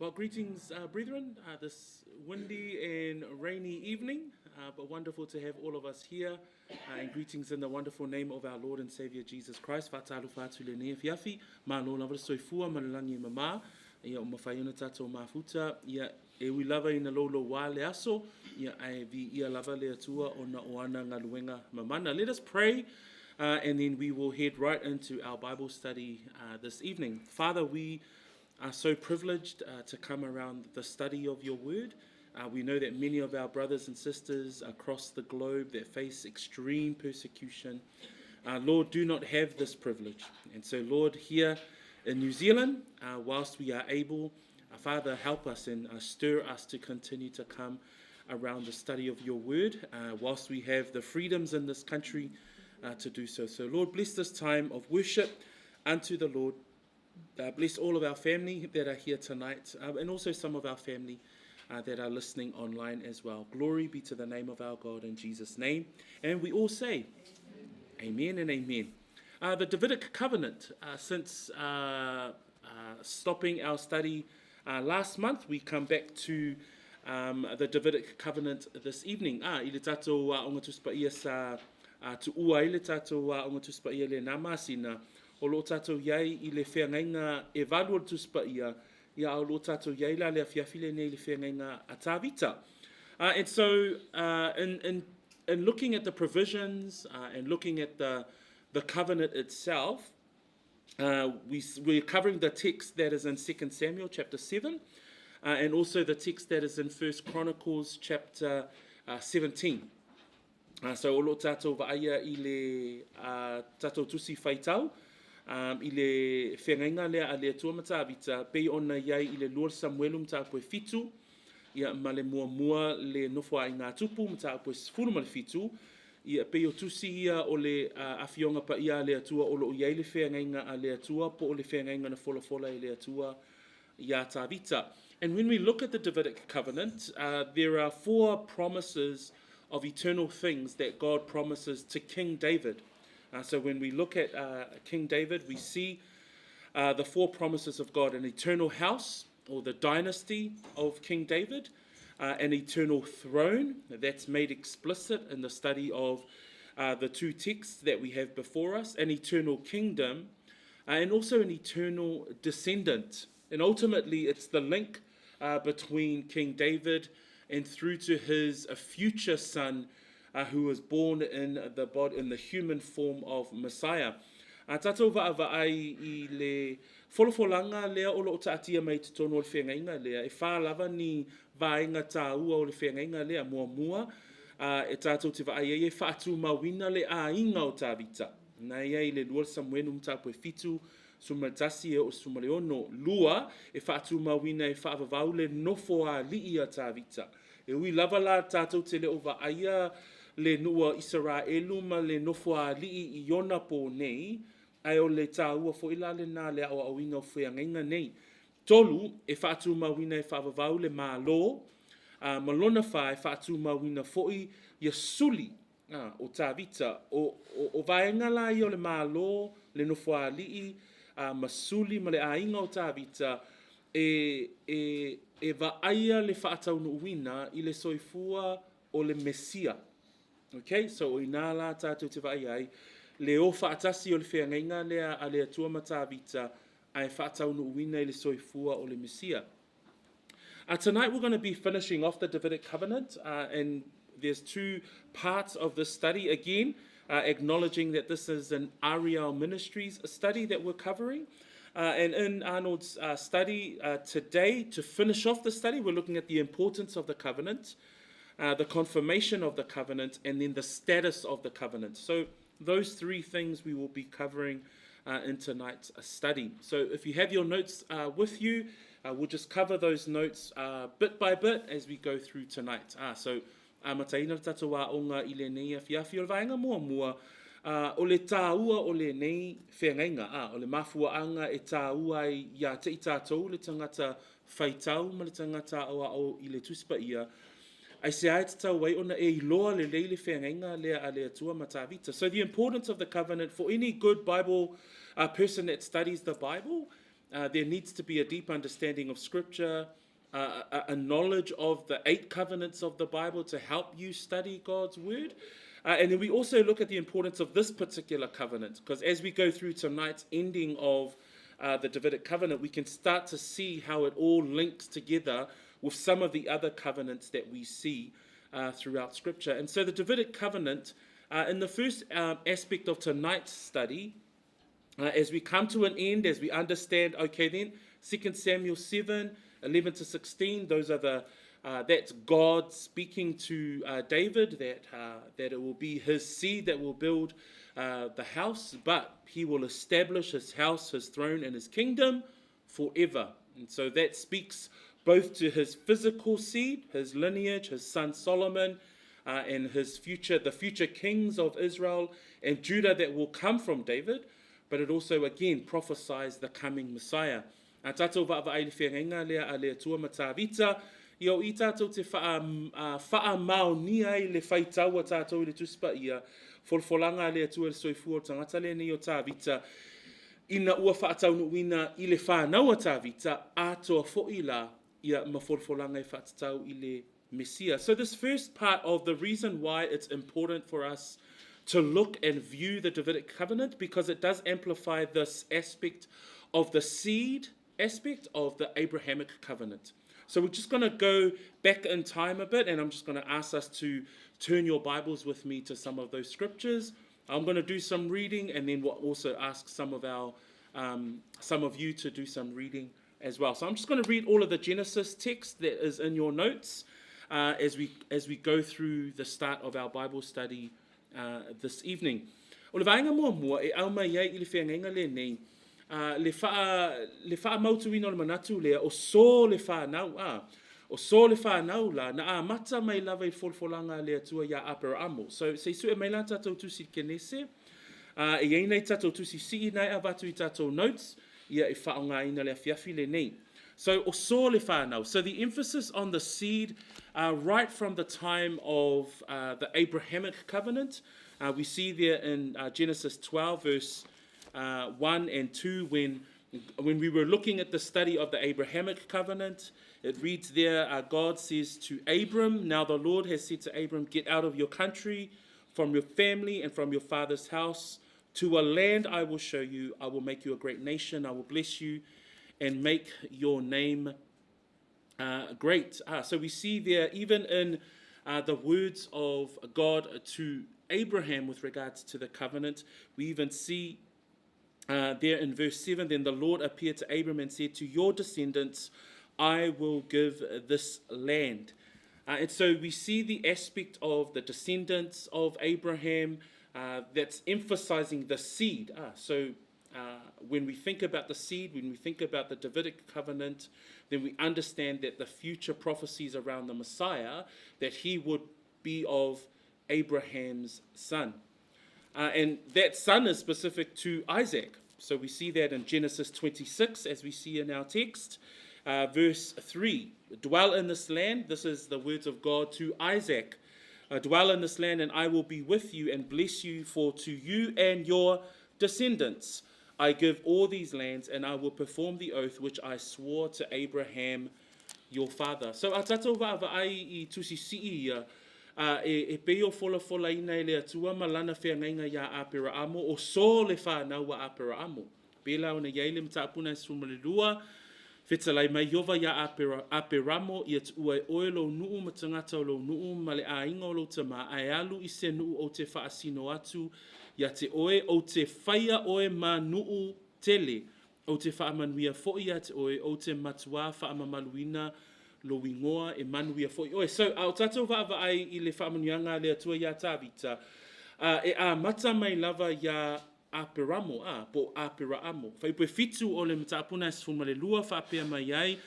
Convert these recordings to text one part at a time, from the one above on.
Well, greetings, brethren, this windy and rainy evening, but wonderful to have all of us here. And greetings in the wonderful name of our Lord and Savior Jesus Christ. Whātālu whātu le nea whiawhi, mā lo lava soifua, malalangi mamā, ia o mawhaiona tātou mafuta, ia e ui lava ina lolo wā le aso, ia ai vi ia lava le atua o na oana ngā luenga mamana. Let us pray, and then we will head right into our Bible study this evening. Father, we are so privileged to come around the study of your word. We know that many of our brothers and sisters across the globe that face extreme persecution, Lord, do not have this privilege. And so, Lord, here in New Zealand, whilst we are able, Father, help us and stir us to continue to come around the study of your word, whilst we have the freedoms in this country to do so. So, Lord, bless this time of worship unto the Lord. Bless all of our family that are here tonight, and also some of our family that are listening online as well. Glory be to the name of our God in Jesus' name. And we all say, Amen and Amen. The Davidic covenant, since stopping our study last month, we come back to the Davidic covenant this evening. I le tātou o ngā tuspa ia sa tu ua I le tātou o ngā tuspa ia le nāmasina. O lo tātou iai I le whengainga e walu o tuspa ia o lo tātou iai la le awhiawhile nei le whengainga a tāwita. And so in looking at the provisions and looking at the covenant itself, we're covering the text that is in 2 Samuel chapter 7 and also the text that is in 1 Chronicles chapter 17. So o lo tātou vaaya I le tātou tusi whaitau, I le whengainga lea a lea tua matawita, pei ona iai I le Lord Samuelu mta koe fitu, ia ma le mua le nofua I ngā tupu mta koe sifuru ma le fitu, ia pei o tusi ia o le awhionga pa ia a lea tua o lo iai le whengainga a lea tua, po o le whengainga na fola I lea tua ia tawita. And when we look at the Davidic covenant, there are 4 promises of eternal things that God promises to King David. So when we look at King David, we see the 4 promises of God: an eternal house, or the dynasty of King David, an eternal throne that's made explicit in the study of the 2 texts that we have before us, an eternal kingdom, and also an eternal descendant. And ultimately, it's the link between King David and through to his future son, who was born in the human form of Messiah. Tātou vaavai I le wholofolanga lea o lo tātia mai te tono o le whengainga lea, e whālava ni vaenga tāua o le whengainga lea mua, e tātou te vaai e whaatu mawina le ainga o tāwita. Nai ai le Lord Samuelu mta koe fitu, sumatasi e o sumaleono lua, e whaatu mawina e whaavavau le nofo a lii a tāwita. E ui lava la tātou te leo vaaya le nua Israelu ma le nofua lii I yona po nei, ai o le tāua fo ila le nā le au awinga o whengainga nei. Tolu, e whaatu mawina e whaavavau le mālo, malona wha e whaatu mawina foi ia suli o tāwita, o vaenga la I o le mālo, le nofua lii, masuli ma le ainga o tāwita, e vaaya le whaatau nuuina I le soifua o le Mesia. Okay, so o ina la tātou te vai ai, le o whaatasi o le whengainga lea a lea tua matawita, ai whaatau no uina I le soifua o le Mesia. Tonight we're going to be finishing off the Davidic covenant, and there's 2 parts of this study. Again, acknowledging that this is an Ariel Ministries study that we're covering. And in Arnold's study today, to finish off the study, we're looking at the importance of the covenant, the confirmation of the covenant, and then the status of the covenant. So those 3 things we will be covering in tonight's study. So if you have your notes with you, we'll just cover those notes bit by bit as we go through tonight. So mataina tatawa o ngā I le nei a whiawhi o le vaenga mua, o le tāua o le nei whengainga, o le mafuaanga e tāua ia te I tātou le tangata whaitau ma le tangata o I le tuspa ia, ai se ai te tau wai ona e iloa le leile whengainga lea a lea tua matawita. So the importance of the covenant for any good Bible person that studies the Bible there needs to be a deep understanding of Scripture, a knowledge of the 8 covenants of the Bible to help you study God's Word. And then we also look at the importance of this particular covenant, because as we go through tonight's ending of the Davidic covenant, we can start to see how it all links together with some of the other covenants that we see throughout Scripture. And so the Davidic covenant, in the first aspect of tonight's study, as we come to an end, as we understand, okay then, 2 Samuel 7, 11 to 16, those are that's God speaking to David, that it will be his seed that will build the house, but he will establish his house, his throne, and his kingdom forever. And so that speaks both to his physical seed, his lineage, his son Solomon, and the future kings of Israel and Judah that will come from David, but it also again prophesies the coming Messiah. Tātou whaai le whenga lea a lea tua matawita, i o I tātou te wha maoni ai le whaitaua tātou le tuspa ia folfolanga lea tua le soifua o tangata le ni o tāwita, ina ua whaataunu wina i le whānaua tāwita, atoa fo'i la ia mafolfolanga I whaatatau I le Messiah. So this first part of the reason why it's important for us to look and view the Davidic covenant, because it does amplify this aspect of the seed aspect of the Abrahamic covenant. So we're just going to go back in time a bit, and I'm just going to ask us to turn your Bibles with me to some of those scriptures. I'm going to do some reading, and then we'll also ask some of you to do some reading as well. So I'm just going to read all of the Genesis text that is in your notes as we go through the start of our Bible study this evening. O le vaenga mua e au mai ai I le whengenga le nei. Le wha mautuina o le manatu lea o so le whanau o so le whanau la na a mata mai lava I folfolanga lea tua ia Aperamo. So se su e mai la tatou tusi kenese e ei nei tatou tusi si nei a watu I tatou notes ia e whaonga ina le fiafi le nei. So o so le whanau. So the emphasis on the seed right from the time of the Abrahamic covenant. We see there in Genesis 12 verse 1 and 2, when we were looking at the study of the Abrahamic covenant, it reads there, God says to Abram, now the Lord has said to Abram, get out of your country, from your family and from your father's house, to a land I will show you. I will make you a great nation. I will bless you and make your name great. So we see there, even in the words of God to Abraham with regards to the covenant, we even see there in verse 7, then the Lord appeared to Abram and said, to your descendants I will give this land. And so we see the aspect of the descendants of Abraham that's emphasizing the seed. So when we think about the seed, when we think about the Davidic covenant, then we understand that the future prophecies around the Messiah, that he would be of Abraham's son. And that son is specific to Isaac. So we see that in Genesis 26, as we see in our text. Verse 3, dwell in this land. This is the words of God to Isaac. Dwell in this land, and I will be with you and bless you, for to you and your descendants I give all these lands, and I will perform the oath which I swore to Abraham your father. So a tatou wa'ai I tusi si'i e peo fola ina I le atua malana whengainga ia Aperamo o so le whanau wa Aperamo. Pela ona iai le mtaapuna sumalelua, whetalai mai yova ia Aperamo I atu ua oe lo nuu matangata o lo nuu ma le ainga o lo tama ai alu I se nuu o te whaasino atu ia te oe o te whaia oe ma nuu tele o te whaamanuia fo'i ia te oe o te matua whaamamaluina lo wingoa e manuia fo'i oe. So, au tatou whaavai I le whaamanuianga le atua ia tāwita, e a mata mai lava ia Aperamo, po Aperamo. Whaipoe fitu o le mtaapuna e sfumale lua whaapea mai ai,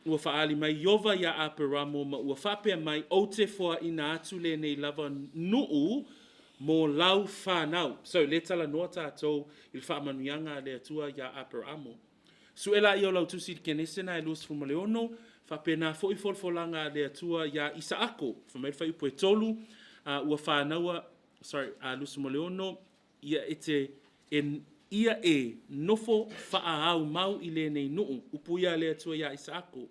ua whaali mai yova ia Aperamo, ma ua whaapea mai o te wha ina atu le nei lava nuu mo lau whanau. So, le tala noa tātou I le whaamanuianga le atua ia Aperamo. Suela I o lau tusi kenesena e luas fumale ono, whapena fo'i folfolanga le atua ia Isaako, whamai whaipoe tolu, ua whanaua, lusu mo leono, ia ete en ia e nofo whaahau mau I le nei nuu, upuia le atua ia Isaako.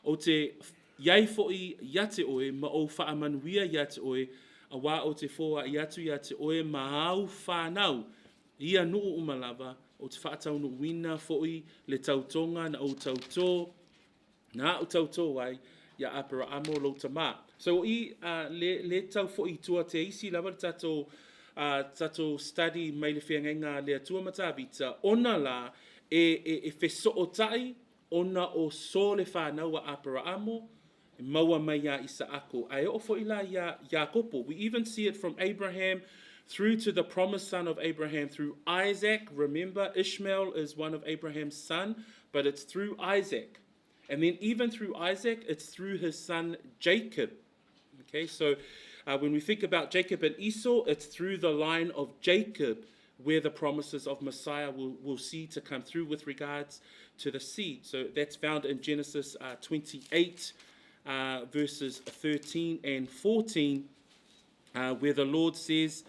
O te iai fo'i ia te oe, ma o whaamanuia ia te oe, a wā o te fōa I atu ia te oe, ma au whanau, ia nuu umalawa, o te whaatau no wina fo'i le tautonga na o tautō, na o tautō ai, ia apara amo lo tamā. So le tau fo'i tua te isi lawa tato study mai le whiangenga le atua matawita, ona la e wheso o tai, ona o so le whanau a apara amo, maua mai ia Isaako. Ai o fo'i la ia Iakopo. We even see it from Abraham through to the promised son of Abraham, through Isaac. Remember, Ishmael is one of Abraham's son, but it's through Isaac. And then even through Isaac, it's through his son Jacob. Okay, so when we think about Jacob and Esau, it's through the line of Jacob where the promises of Messiah will see to come through with regards to the seed. So that's found in Genesis 28, verses 13 and 14, where the Lord says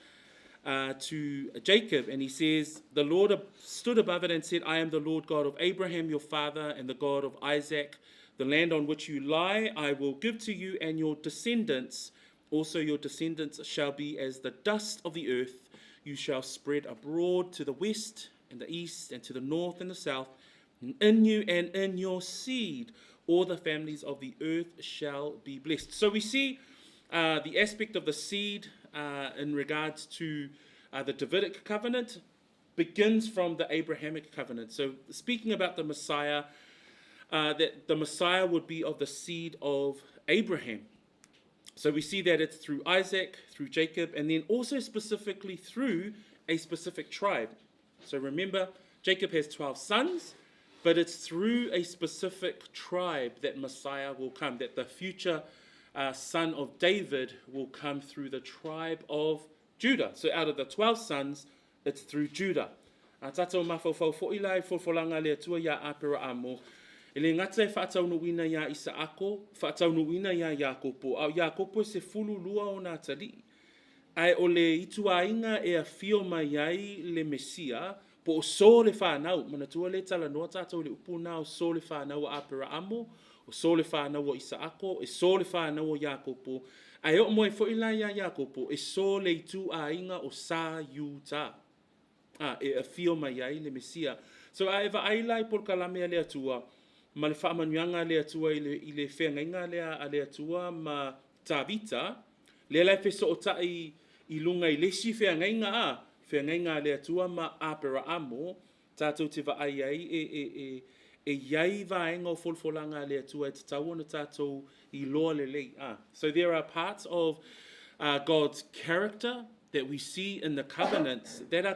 to Jacob, and he says, the Lord stood above it and said, I am the Lord God of Abraham, your father, and the God of Isaac. The land on which you lie, I will give to you and your descendants. Also your descendants shall be as the dust of the earth. You shall spread abroad to the west and the east and to the north and the south. And in you and in your seed, all the families of the earth shall be blessed. So we see the aspect of the seed in regards to the Davidic covenant begins from the Abrahamic covenant. So speaking about the Messiah, that the Messiah would be of the seed of Abraham. So we see that it's through Isaac, through Jacob, and then also specifically through a specific tribe. So remember, Jacob has 12 sons, but it's through a specific tribe that Messiah will come, that the future son of David will come through the tribe of Judah. So out of the 12 sons, it's through Judah. Tatou mawhauwhau fo'ilai fōwholanga le atua ia apera amo. E le ngata e whaataunuina ia Isaako, whaataunuina ia Iakopo. Au Iakopo se fulu lua o nā tali. Ai o le ituainga e a fio mai ai le Mesia, po o so le whanau. Manatua le tala noa tātou le upu nā o so le whanau a apera amo, o so le whanau o Isaako, e so le whanau o Iakopo. Ai o moe fo'ilai ia Iakopo, e so le ituainga o sa yuta. E a fio mai ai le Mesia. So a eva ailai por kalamea le atua, ma le whaamanuanga le atua I le whengainga le atua ma tāwita, le lai wheso o tai I lunga I lesi whengainga le atua ma apera amo, tātou te wa ai ai e iai vaenga o folfolanga le atua e te tau na tātou I loa le lei. So there are parts of God's character that we see in the covenants that are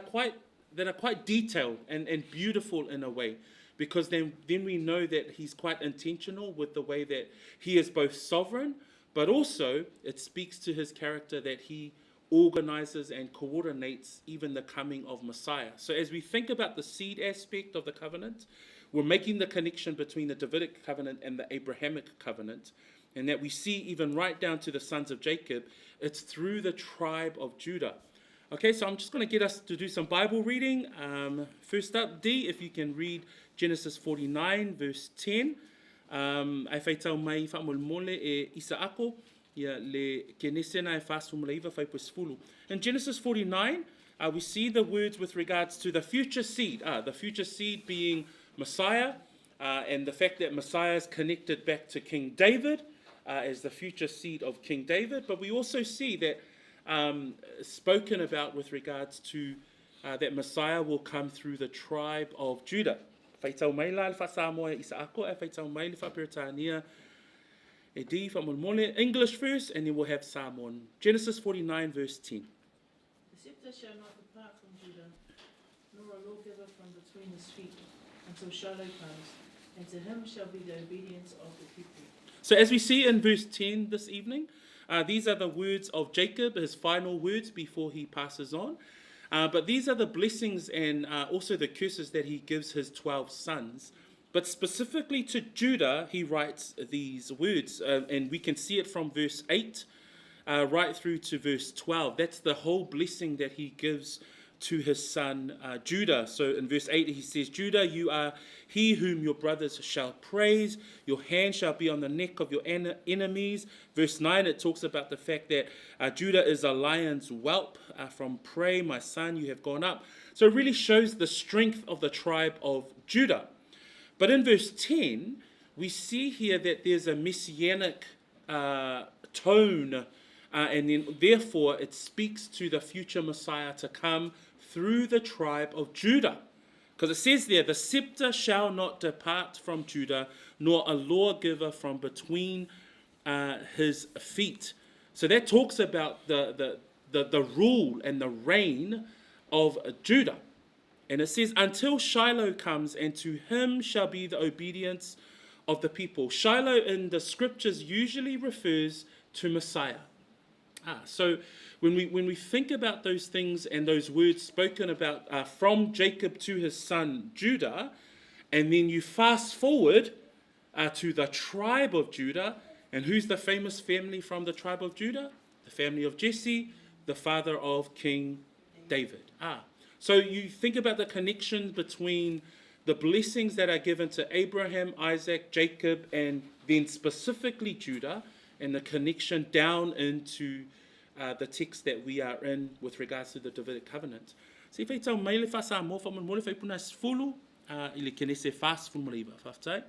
quite detailed and beautiful in a way. Because then we know that he's quite intentional with the way that he is both sovereign, but also it speaks to his character that he organizes and coordinates even the coming of Messiah. So as we think about the seed aspect of the covenant, we're making the connection between the Davidic covenant and the Abrahamic covenant, and that we see even right down to the sons of Jacob, it's through the tribe of Judah. Okay, so I'm just going to get us to do some Bible reading. First up, D, if you can read Genesis 49, verse 10. Ai whaitau mai whaamole e Isaako, ia le kenesena e whaasumuleiva whaipusfulu. In Genesis 49, we see the words with regards to the future seed. The future seed being Messiah, and the fact that Messiah is connected back to King David as the future seed of King David. But we also see that spoken about with regards to that Messiah will come through the tribe of Judah. Whaitau mai la le whasamoa Isaako, e whaitau mai le whaperetania e di whamolmole. English first, and then we'll have Samoan. Genesis 49, verse 10. The scepter shall not depart from Judah, nor a lawgiver from between his feet, until Shiloh comes, and to him shall be the obedience of the people. So as we see in verse 10 this evening, these are the words of Jacob, his final words before he passes on. But these are the blessings and also the curses that he gives his 12 sons. But specifically to Judah, he writes these words. And we can see it from verse 8 right through to verse 12. That's the whole blessing that he gives to his son Judah. So in verse 8 he says, Judah, you are he whom your brothers shall praise. Your hand shall be on the neck of your enemies. Verse 9, it talks about the fact that Judah is a lion's whelp from prey. My son, you have gone up. So it really shows the strength of the tribe of Judah. But in verse 10, we see here that there's a messianic tone, and then therefore it speaks to the future Messiah to come through the tribe of Judah. Because it says there, the scepter shall not depart from Judah, nor a lawgiver from between his feet. So that talks about the rule and the reign of Judah. And it says, until Shiloh comes, and to him shall be the obedience of the people. Shiloh in the scriptures usually refers to Messiah. So when we think about those things and those words spoken about from Jacob to his son Judah, and then you fast forward to the tribe of Judah, and who's the famous family from the tribe of Judah? The family of Jesse, the father of King David. So you think about the connection between the blessings that are given to Abraham, Isaac, Jacob, and then specifically Judah, and the connection down into the text that we are in with regards to the Davidic covenant. So if I tell me if I say more from more if I put us full, il can say fast from river. Faftai.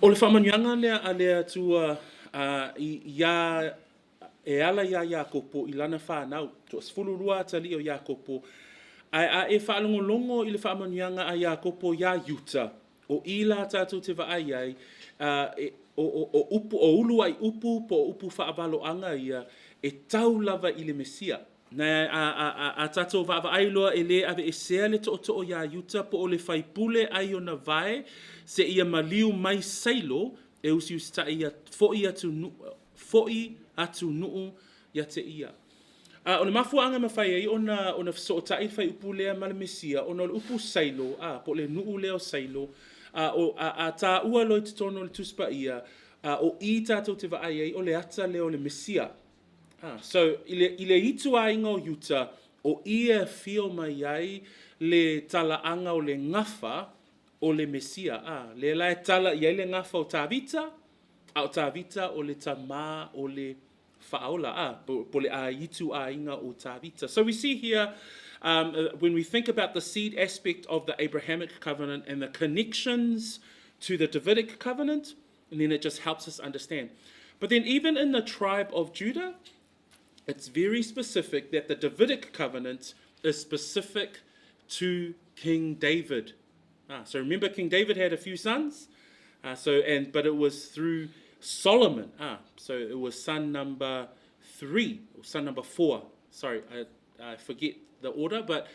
O le whamanyanga lea tua ia e ala ia Iakopo i lana whanau. Tua sfulurua tali o Iakopo. E whaalongolongo i le whamanyanga a Iakopo ia Yuta. O ila tātou te vaai o ulu ai upu po upu whaabaloanga ia e tau lava i le Mesia. Na a tātou vaai loa e le ave e sea le to ia Yuta po o le whaipule ai o na vai se ia maliu mai sailo e usi usta ia foi atu nuu ia te ia. O le mafuanga mawhai ai ona so tai whai upu lea ma le Mesia ona le upu sailo po le nuu leo sailo a tā ua loi te tono le tuspa ia o I tātou te vaai ai o le ata leo le Mesia. So i le itu a inga o Yuta o ia fio mai ai le talaanga o le ngafa o le Mesia. Le lai tala i le ngafa o Tavita, o Tavita o le tama o le whaola, po le a itu a inga o Tavita. So we see here, when we think about the seed aspect of the Abrahamic covenant and the connections to the Davidic covenant, and then it just helps us understand. But then even in the tribe of Judah, it's very specific that the Davidic covenant is specific to King David. So remember, King David had a few sons, but it was through Solomon. So it was son number 3 or son number 4. Sorry, I forget the order, but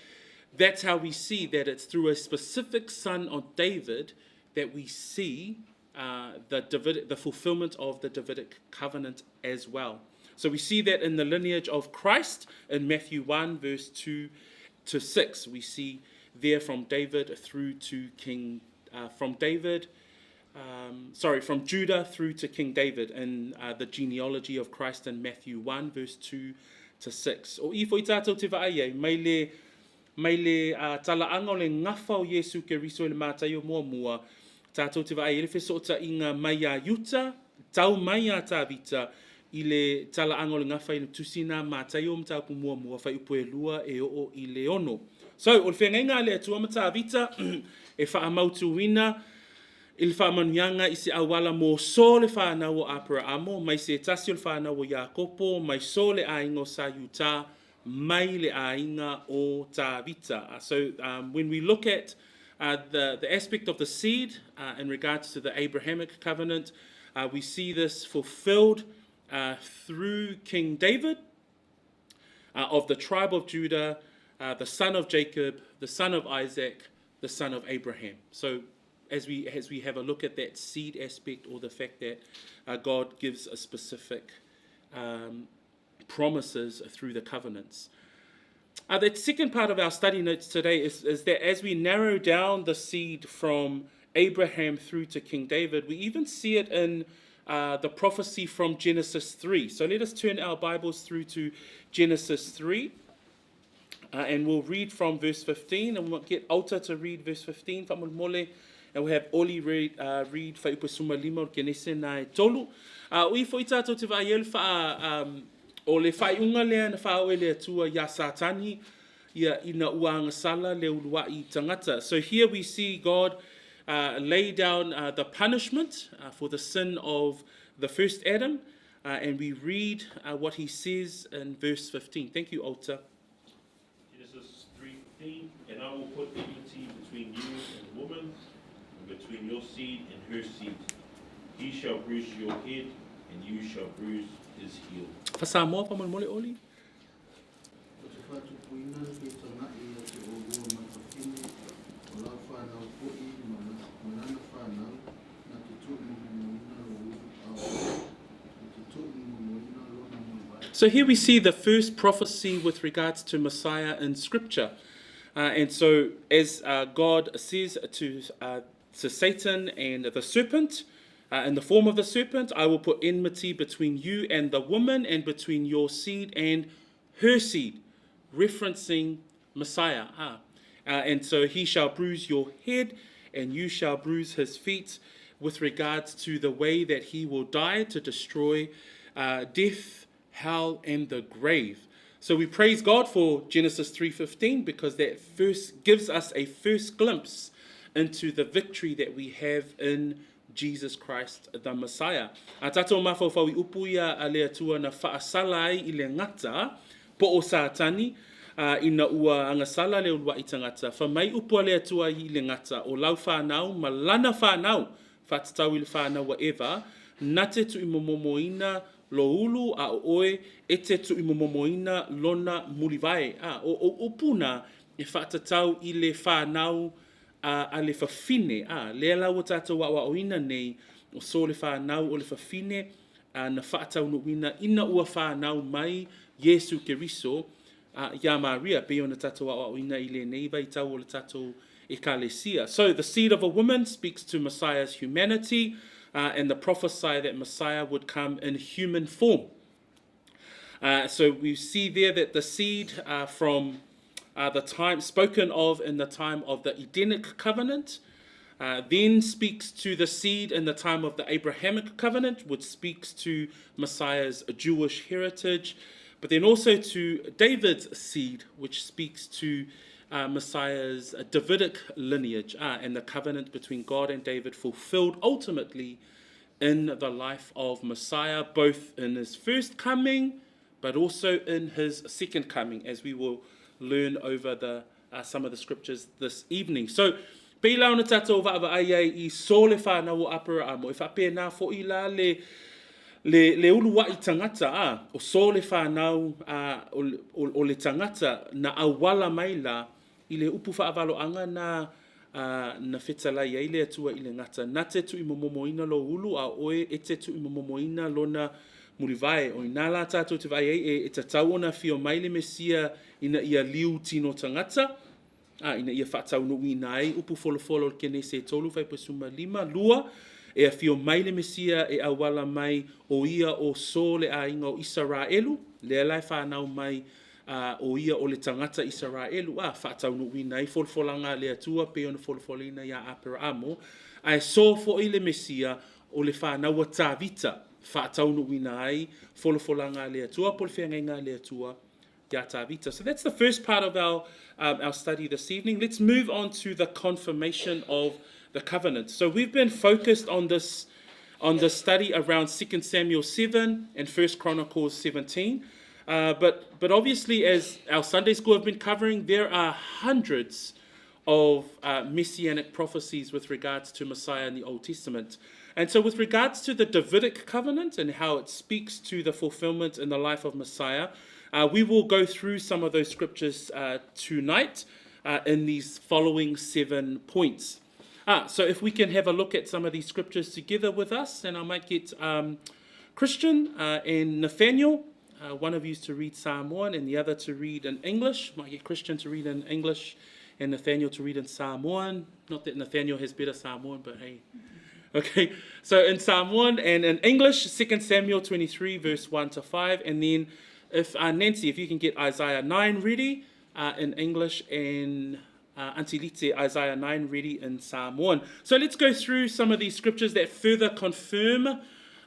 that's how we see that it's through a specific son of David that we see the fulfillment of the Davidic covenant as well. So we see that in the lineage of Christ in Matthew 1 verse 2 to 6. We see there from David through to from Judah through to King David in the genealogy of Christ in Matthew 1 verse 2 to 6. O I fo I tātou te vaai mai le talaanga o le ngafa o Yesu Keriso le mātai o mua tātou te vaai le whesota inga mai a Yuta, tau mai a Tavita, I le talaanga o le ngafa I le tusina mātai o mtaupu mua whai upo e lua e o I le ono. So, o le whengainga le atua Matavita e whaamautu wina I le whaamanuanga I se awala mō so le whanau o Apara Amo, mai se tasi o le whanau o Iakopo, mai so le ainga o Sayuta, mai le ainga o Tavita. So, when we look at the aspect of the seed in regards to the Abrahamic covenant, we see this fulfilled through King David of the tribe of Judah, the son of Jacob, the son of Isaac, the son of Abraham. So as we have a look at that seed aspect, or the fact that God gives a specific promises through the covenants. The second part of our study notes today is that as we narrow down the seed from Abraham through to King David, we even see it in the prophecy from Genesis 3. So let us turn our Bibles through to Genesis 3, and we'll read from verse 15, and we'll get Alta to read verse 15, and we'll have Oli read Whaipusuma Lima o Genese Nai Tolu. Ui fo itato te vai o le whaiunga lea na whaoe lea tua ia Satani, ia ina uanga sala le ulua I tangata. So here we see God lay down the punishment for the sin of the first Adam, and we read what he says in verse 15. Thank you, Alta. Genesis 3:15, and I will put enmity between you and the woman, and between your seed and her seed. He shall bruise your head, and you shall bruise his heel. Whasamoa pamamole Oli? So here we see the first prophecy with regards to Messiah in Scripture. And so as God says to Satan and the serpent, in the form of the serpent, I will put enmity between you and the woman, and between your seed and her seed, referencing Messiah. And so he shall bruise your head, and you shall bruise his feet, with regards to the way that he will die to destroy death, hell, and the grave. So we praise God for Genesis 3:15, because that first gives us a first glimpse into the victory that we have in Jesus Christ, the Messiah. A tātou mawhawhau I upu ia a lea tua na whaasala ai I le ngata po o Satani, ina ua angasala le ulua I tangata. Whamai upu a lea tua I le ngata o lau whanau, ma lana whanau, whatatau I le whanau whatever, na te tu I momomoina lo ulu a oe, e te tu I momomoina lona mulivae. O upuna e whatatau I le whanau a le whawhine, le lau o tātou wa oina nei, o so le whanau o le whawhine, na whaatau no wina, ina ua whanau mai, Yesu Keriso, ia Maria, pe ona tātou wa oina I le nei, vai tau o le tātou ekalesia. So the seed of a woman speaks to Messiah's humanity, and the prophesy that Messiah would come in human form. So we see there that the seed from the time spoken of in the time of the Edenic covenant, then speaks to the seed in the time of the Abrahamic covenant, which speaks to Messiah's Jewish heritage, but then also to David's seed, which speaks to Messiah's Davidic lineage, and the covenant between God and David fulfilled ultimately in the life of Messiah, both in his first coming, but also in his second coming, as we will learn over some of the scriptures this evening. So, peilau na tātou wa'awa ai I so le whanau o apara amo, e whapena fo I la le ulua I tangata, o so le whanau o le tangata na awala mai la, I le upu whaavalo anga na whetalai ai le atua I le ngata. Na te tu I momomoina lo ulu a oe, e te tu I momomoina lona mulivae. O ina la tātou te vai e tatau ona fio mai le Mesia ina ia liu tino tangata, ina ia whaatau no wina ai, upu folofolo kene se tolu Whaipusuma Lima, lua, e a fio mai le Mesia e awala mai o ia o so le a inga o Israelu, le alai whanau mai o ia o le tangata Israelu, whaatau no wina ai, folofolanga le atua, pe ona folofolina ia apera amo, ai so fo I le Mesia o le whanau a tāvita, whaatau no wina ai, folofolanga le atua, polwhenga le atua, so that's the first part of our study this evening. Let's move on to the confirmation of the covenant. So we've been focused on this study around 2 Samuel 7 and 1 Chronicles 17. But obviously, as our Sunday school have been covering, there are hundreds of messianic prophecies with regards to Messiah in the Old Testament. And so with regards to the Davidic covenant and how it speaks to the fulfillment in the life of Messiah, we will go through some of those scriptures tonight in these following 7 points. So if we can have a look at some of these scriptures together with us, and I might get Christian and Nathaniel one of you is to read Samoan and the other to read in English. Might get Christian to read in English and Nathaniel to read in Samoan. Not that Nathaniel has better Samoan, but hey. Okay, so in Samoan and in English, 2 Samuel 23, verse 1 to 5. And then if Nancy, if you can get Isaiah 9 ready in English, and Auntie Lite, Isaiah 9 ready in Samoan. So let's go through some of these scriptures that further confirm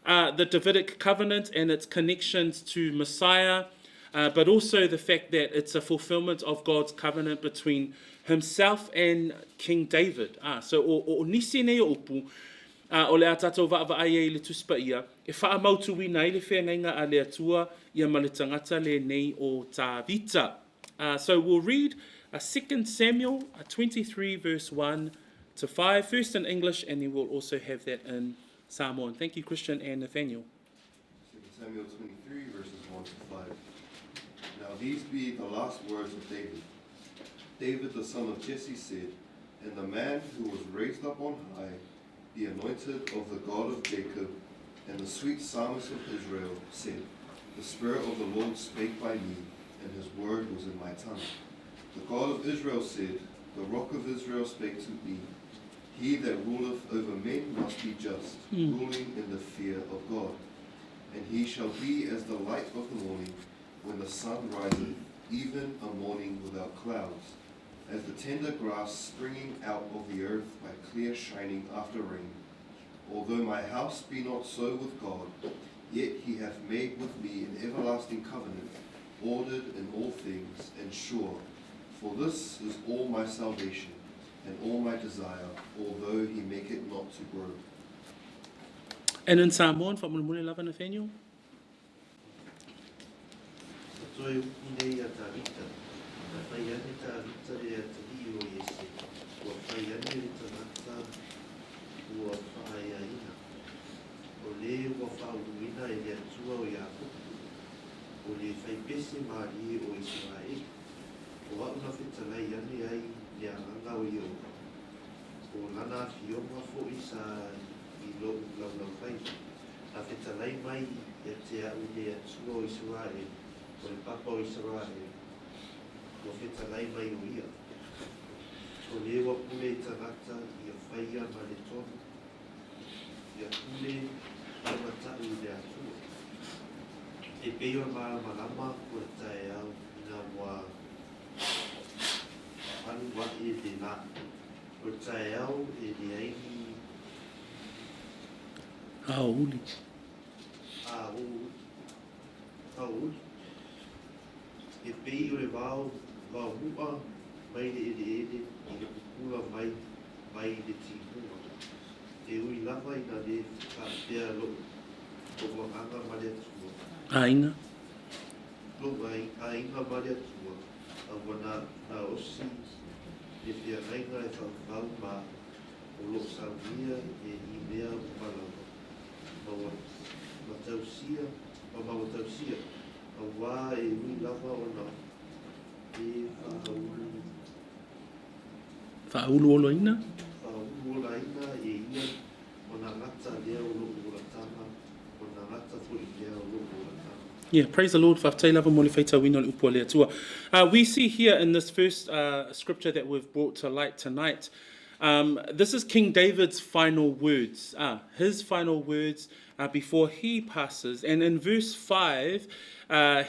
the Davidic covenant and its connections to Messiah, but also the fact that it's a fulfillment of God's covenant between himself and King David. So o nisi nei opu, o le atatou vaavaaia I le tuspaia, e whaamautuina I le whengainga a le atua ia ma le tangata le nei o Tāvita. So we'll read 2 Samuel 23 verse 1 to 5, first in English, and then we'll also have that in Samoan. Thank you, Christian and Nathaniel. 2 Samuel 23 verses 1 to 5. Now these be the last words of David. David the son of Jesse said, and the man who was raised up on high, the anointed of the God of Jacob, and the sweet psalmist of Israel, said, the Spirit of the Lord spake by me, and his word was in my tongue. The God of Israel said, the rock of Israel spake to me, he that ruleth over men must be just, ruling in the fear of God. And he shall be as the light of the morning, when the sun riseth, even a morning without clouds, as the tender grass springing out of the earth by clear shining after rain. Although my house be not so with God, yet he hath made with me an everlasting covenant, ordered in all things, and sure. For this is all my salvation, and all my desire, although he make it not to grow. And in Samoan, whamulumune lava Nathaniel? Toi unei a Tāvita, na whai ane Tāvita le a tahi o Iese, ua whai ane le tanata, ua whai a ina. O le ua whauruina e le atua o Iakopu, o le whai pese maari o Israel. O auna whetalai ane ai le anganga o Io. O lana fionga fo isa I lo lau whai. Na whetalai mai e te au le atua o Israel. O le papa o Israel, o whetalai mai o ia. O le wa pule I tanata I a whaia ma le tonu. I a pule I matau I le atua. E peo ma malama o tae au ina wa anu wa e le la. O tae au e le aini Auli. Auli. E pei o le wao mua mai le ele I le kukula mai le tīhunga. E ui lava I na le whakapea lo o wanganga ma le atua. Ainga. Lo ainga ma le atua. A wana na osi le whiangainga e whakapau ma o lo saunia e I mea o malama. Ma tausia, ma tausia. Wā e ui lava o na e whahaulu. Whaulu olo ina? Whahaulu ola ina e ia o na ngata lea o loko o la tama, o na ngata fo I lea o loko o la tama. Yeah, praise the Lord. We see here in this first scripture that we've brought to light tonight, this is King David's final words, his final words before he passes. And in verse 5,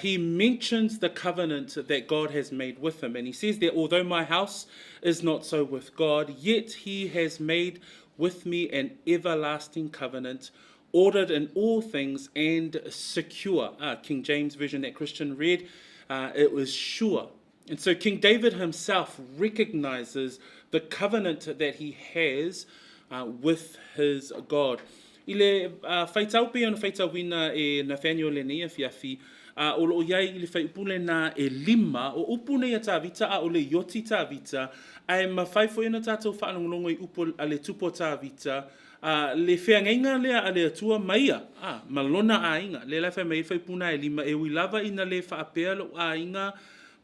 he mentions the covenant that God has made with him. And he says that although my house is not so with God, yet he has made with me an everlasting covenant, ordered in all things and secure. King James Version that Christian read, it was sure. And so King David himself recognizes the covenant that he has with his God. I le whaitaupe ana whaitauina e Nathaniel le nea fiafi, o lo iai I le whaipule na e lima, o upune a Tāvita a o le yoti Tāvita, ai mawhaifo ina tātou whaanongolongo I upo a le tupo Tāvita, le whiangainga lea a le atua maia, malona a inga, le lawha mai whaipuna e lima, e wilava ina le whaapea lo a inga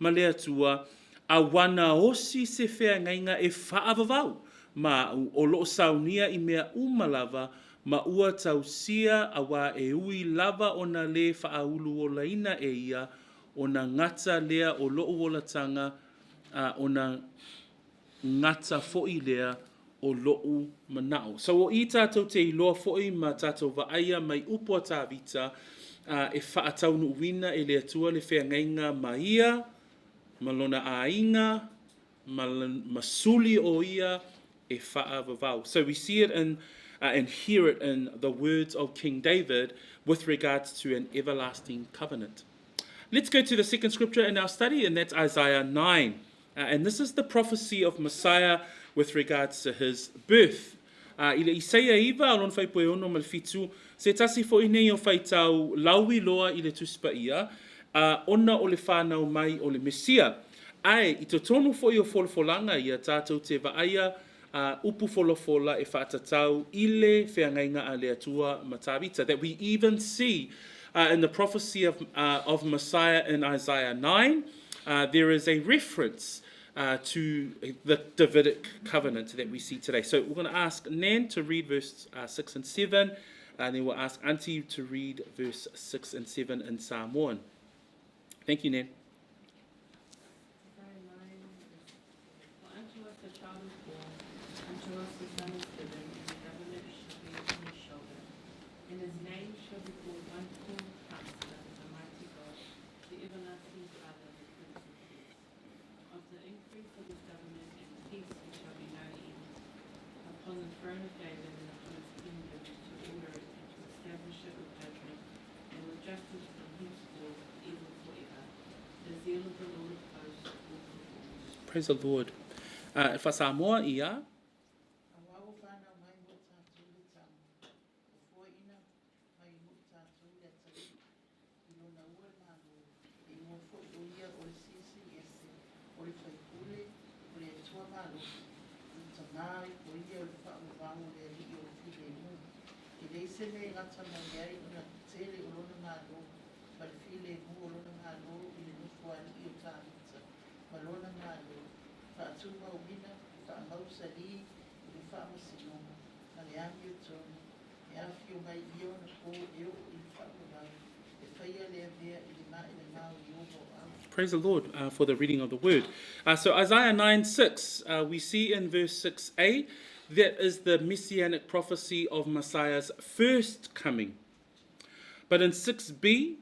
ma le atua, a wana osi se whiangainga e whaavavau, ma o lo saunia I mea umalava, ma ua tausia awa e ui lava ona le whaaulu o laina e ia, ona ngata lea o loo wolatanga, ona ngata fo'i lea o loo manao. So o I tātou te iloa fo'i ma tātou vaaia mai upo tāvita, e whaataunu uwina e lea tua le whea ngainga ma ia, ma lona ainga, ma suli o ia, e wha vavau. So we see it in and hear it in the words of King David with regards to an everlasting covenant. Let's go to the second scripture in our study, and that's Isaiah 9. And this is the prophecy of Messiah with regards to his birth. I le Isaia iwa alon fai poe ono malfitu, se tasi fo ine o fai tau laui loa I le tuspa ia, ona o le whanau mai o le Mesia. Ai, I to tonu fo I o folfolanga ia tātou te vaaia, upu folofola e whaatatau ile whiangainga a le atua matavita. That we even see in the prophecy of Messiah in Isaiah 9, there is a reference to the Davidic covenant that we see today. So we're going to ask Nan to read verse 6 and 7, and then we'll ask Auntie to read verse 6 and 7 in Samoan. Thank you, Nan. Praise the Lord. Fa Samoa ia. Praise the Lord for the reading of the word. So Isaiah 9:6, we see in verse 6a, that is the messianic prophecy of Messiah's first coming. But in 6b,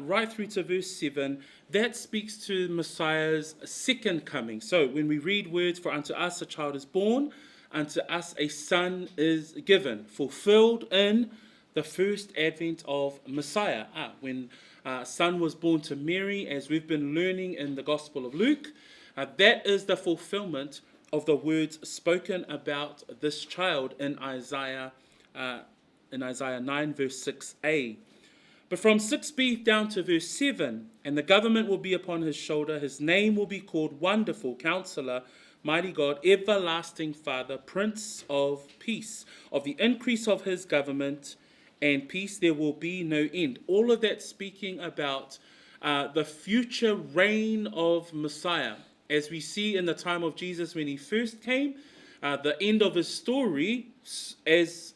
right through to verse 7, that speaks to Messiah's second coming. So when we read words, for unto us a child is born, unto us a son is given, fulfilled in the first advent of Messiah. When son was born to Mary, as we've been learning in the Gospel of Luke, that is the fulfillment of the words spoken about this child in Isaiah 9, verse 6a. But from 6b down to verse 7, and the government will be upon his shoulder, his name will be called Wonderful Counselor, Mighty God, Everlasting Father, Prince of Peace. Of the increase of his government and peace there will be no end. All of that speaking about the future reign of Messiah. As we see in the time of Jesus when he first came, the end of his story, as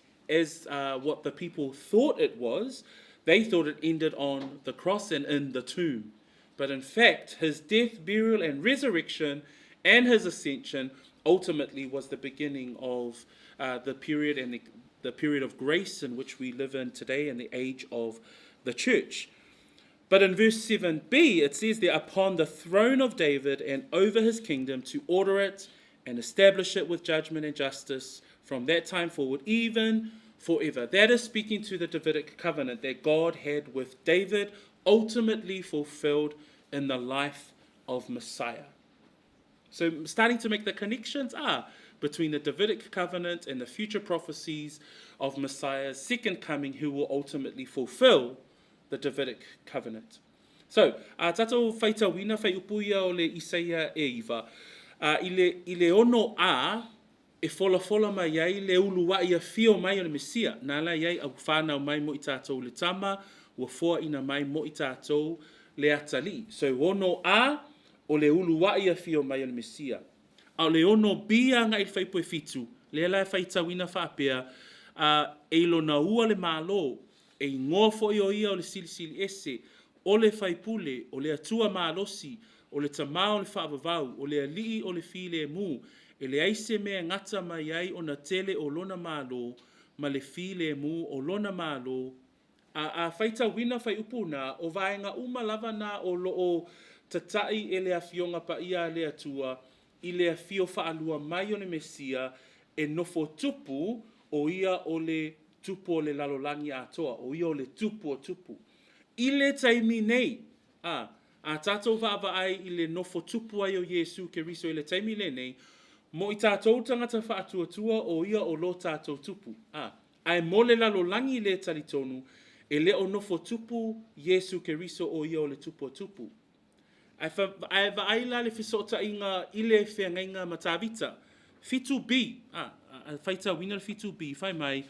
what the people thought it was, they thought it ended on the cross and in the tomb. But in fact, his death, burial, and resurrection and his ascension ultimately was the beginning of the period and the period of grace in which we live in today in the age of the church. But in verse 7b, it says there, upon the throne of David and over his kingdom, to order it and establish it with judgment and justice from that time forward, even forever. That is speaking to the Davidic covenant that God had with David, ultimately fulfilled in the life of Messiah. So starting to make the connections between the Davidic covenant and the future prophecies of Messiah's second coming, who will ultimately fulfill the Davidic covenant. So, tatou whaita wina whai upuia o le Isaia e iwa. I le ono e fola mai ai le ulua ia fio mai o le Mesia. Nala iai au whanau mai mo I tātou le tama, ua fua ina mai mo I tātou le atali. So, ono o le ulua ia fio mai o le Mesia. A le ono bia ngai whaipoe fitu, le lai whaita wina whapea, e lona ua le mālo, e ngoa fo'i o ia o le silisili ese, o le whaipule, o le atua mālosi, o le tamā o le whaavavau, o le alii o le file mu, e le aise mea ngata mai ai o na tele o lona mālo, ma le file mu o lona mālo, a whaita wina whai upuna o vaenga uma lava na o loo tatai e le awhionga pa ia le atua, i le awhio whaalua mai o le Mesia, e nofo tupu o ia o le tupu o le lalolangi atoa, o ia o le tupu o tupu. I le taimi nei, a tātou vaava ai i le nofo tupu ai o Yesu ke riso i le taimi le nei, mo i tātou tangata whaatuatua o ia o lo tātou tupu. Ai mo le lalolangi le talitonu, e le o nofo tupu Yesu ke riso o ia o le tupu o tupu. Ai vaaila le fisota inga i le whengainga matavita. Fitu B, whaita wina le fitu B, whai mai,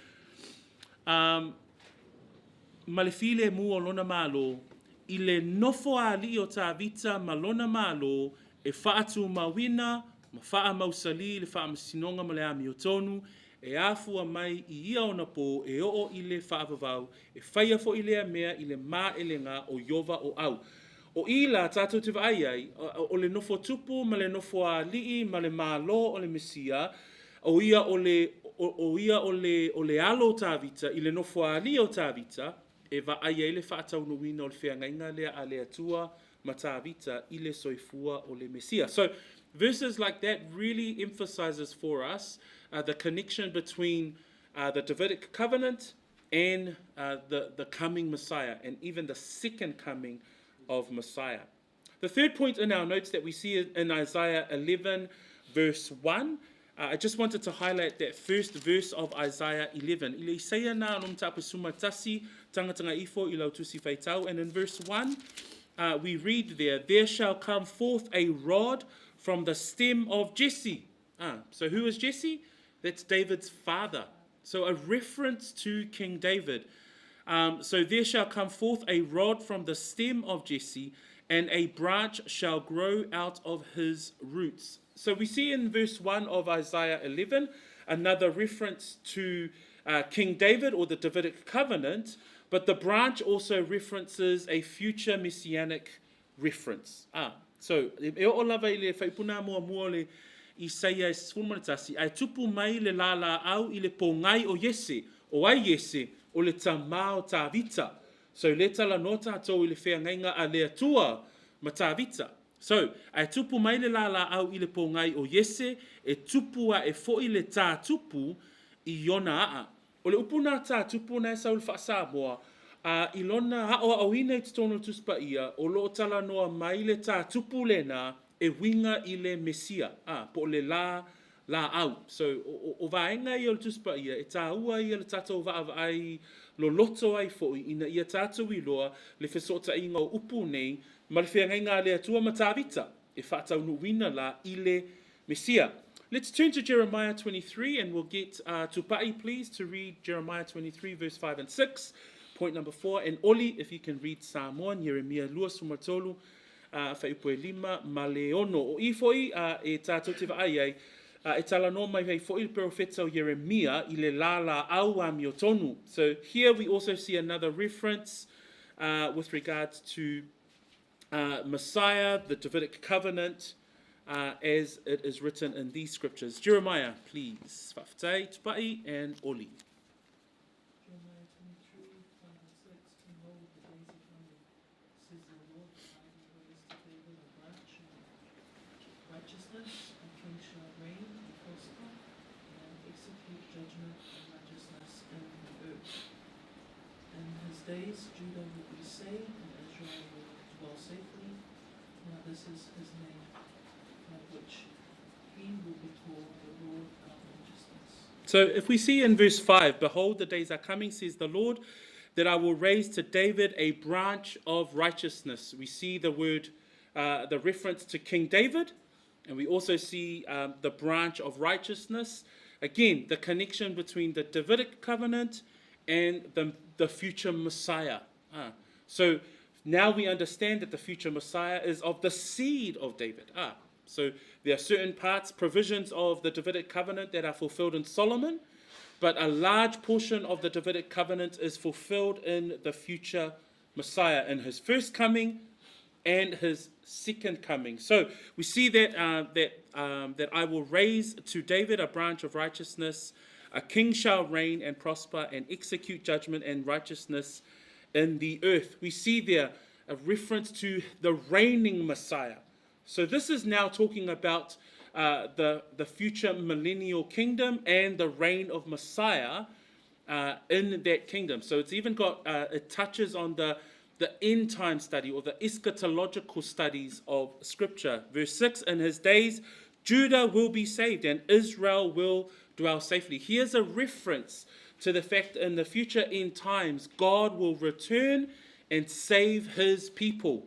ma le file mu o lona malo, i le nofo a li o tavita ma lona malo, e whaatu mawina, ma wha mausali, le wha masinonga ma le ami o tonu, e afua mai i ia ona po e o i le whaavavau, e whaia fo i lea mea i le mā elenga o Iova o au. O ila tātou te vai ai, o le nofo tupu, ma le nofo a lii, ma le mālo o le Mesia, o ia o le alo tāvita, i le nofo a li o tāvita, e va ai le whaatau nuina o le whiangainga lea a le atua ma tāvita i le soifua o le Mesia. So, verses like that really emphasizes for us the connection between the Davidic covenant and the coming Messiah, and even the second coming of Messiah. The third point in our notes that we see in Isaiah 11, verse 1, I just wanted to highlight that first verse of Isaiah 11. I le isaia na anong tapu sumatasi, tangatanga ifo i lau tusi whaitau. And in verse 1, we read there shall come forth a rod from the stem of Jesse. So who is Jesse? That's David's father. So a reference to King David. So there shall come forth a rod from the stem of Jesse, and a branch shall grow out of his roots. So we see in verse 1 of Isaiah 11 another reference to King David or the Davidic covenant, but the branch also references a future messianic reference. So e o lava I le whaipuna mua le Isaia sfumanatasi, ai tupu mai le lala au I le pongai o Yese, o ai Yese, o le tamā o tāvita. So le tala no tātou I le whengainga a le atua ma tāvita. So, ai tupu mai le lala au I le pongai o Yese, e tupua e fo'i le tā tupu I yona aa. O le upuna tā tupu na e saul whaasamoa, I lona hao auina I tono tuspa ia, o lo tala noa mai le tā tupu le na, e winga I le Mesia, po le la au. So, o vaenga I o le tuspa ia, e tā ua ia le tātou vaava ai, lo loto ai fo'i, ina ia tātou I loa, le whesota inga o upu nei, ma le whengainga le atua ma tāvita, e whaatau nuwina la I le Mesia. Let's turn to Jeremiah 23, and we'll get Tupai, please, to read Jeremiah 23, verse 5 and 6. Point number 4, and Oli, if you can read Samoan, Yeremia lua sumatolu, whaipoe lima, ma le ono. O I foi, e tātou te vai ai, e tala no mai hei foi profeta o Yeremia, I le la au a miotonu. So here we also see another reference with regards to Messiah, the Davidic covenant, as it is written in these scriptures. Jeremiah, please. Whaftai, Tupai, and Oli. Jeremiah 23, 5 and 6. Behold, the days are coming, says the Lord, I will raise to David a branch of righteousness, and king shall reign and prosper, and execute judgment and righteousness in the earth. In his days, Judah will be saved, and Israel will dwell safely. Now this is his name, by which he will be called the Lord our righteousness. So if we see in verse 5, behold, the days are coming, says the Lord, that I will raise to David a branch of righteousness. We see the word, the reference to King David, and we also see the branch of righteousness. Again, the connection between the Davidic covenant and the future Messiah. So now we understand that the future Messiah is of the seed of David. So there are certain parts, provisions of the Davidic covenant that are fulfilled in Solomon, but a large portion of the Davidic covenant is fulfilled in the future Messiah, in his first coming and his second coming. So we see that that I will raise to David a branch of righteousness, a king shall reign and prosper and execute judgment and righteousness in the earth. We see there a reference to the reigning Messiah. So this is now talking about the future millennial kingdom and the reign of Messiah in that kingdom. So it's even got, it touches on the end time study or the eschatological studies of Scripture. Verse 6, in his days, Judah will be saved and Israel will dwell safely. Here's a reference to the fact in the future end times, God will return and save his people.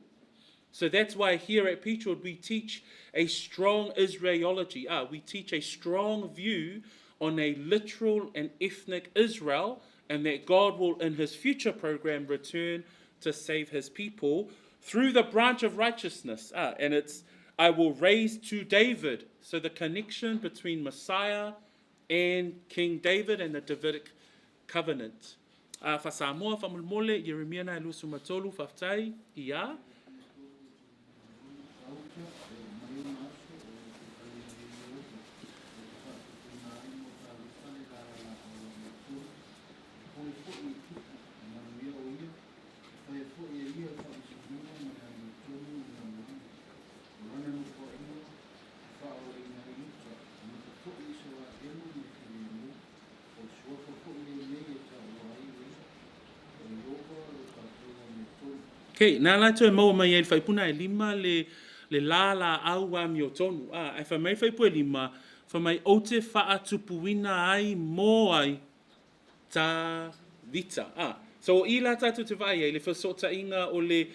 So that's why here at Peachwood we teach a strong Israelology. We teach a strong view on a literal and ethnic Israel, and that God will in his future program return to save his people through the branch of righteousness. And it's, I will raise to David. So the connection between Messiah and King David and the Davidic covenant. Fa Samoa, fa mulmole, Yeremia na ilusu matolu, faftai, ia. Okay, nā lai toi maua mai e whaipuna e lima le la au a mi o tonu. E wha mai whaipu e lima, wha mai o te wha tupuina ai mō ai tā vita. So i la tātou te vai e le whasota inga o le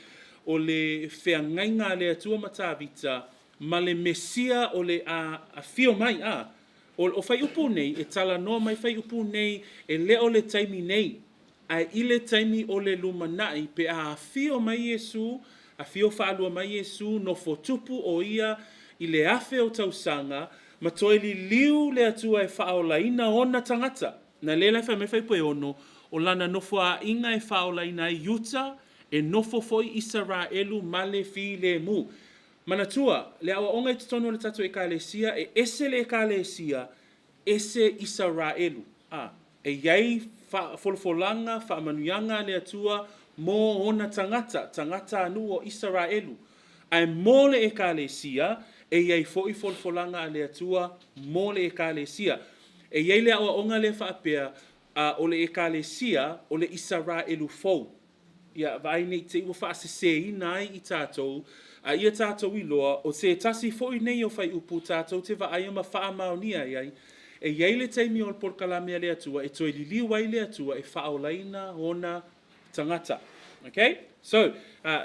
whengainga le atua ma tā vita, ma le mesia o le a whio mai. O whai upu nei, e tala noa mai whai upu nei, e leo le taimi nei. Ai ile taimi o le lumanai pe a whio mai Iesu, a whio whaalua mai Iesu, no fotupu o ia i le awhe o tausanga, ma toi li liu le atua e whaolaina ona tangata. Na lela wha me whaipu e ono, o lana nofo a inga e whaolaina i Utah, e nofo foi Israelu male fi le mu. Manatua, le awa onga i tutono le tatu e kālesia, e ese le kālesia, ese Israelu. E iei wholofolanga, whaamanuianga le atua, mō ona tangata anu o Israelu. Ai mō le ekalesia, e iei foi wholofolanga le atua, mō le ekalesia. E iei le awa onga le whaapea, o le ekalesia, o le Israelu fau. Ia, vai nei te ua whaasesei nai i tātou, ia tātou i loa, o se tasi foi nei o whai upu tātou, te wa aia ma whaamaunia iei, e iei le teimi o le porkalamea le atua, e toi lili wai le atua, e whaolaina ona tangata. Okay? So,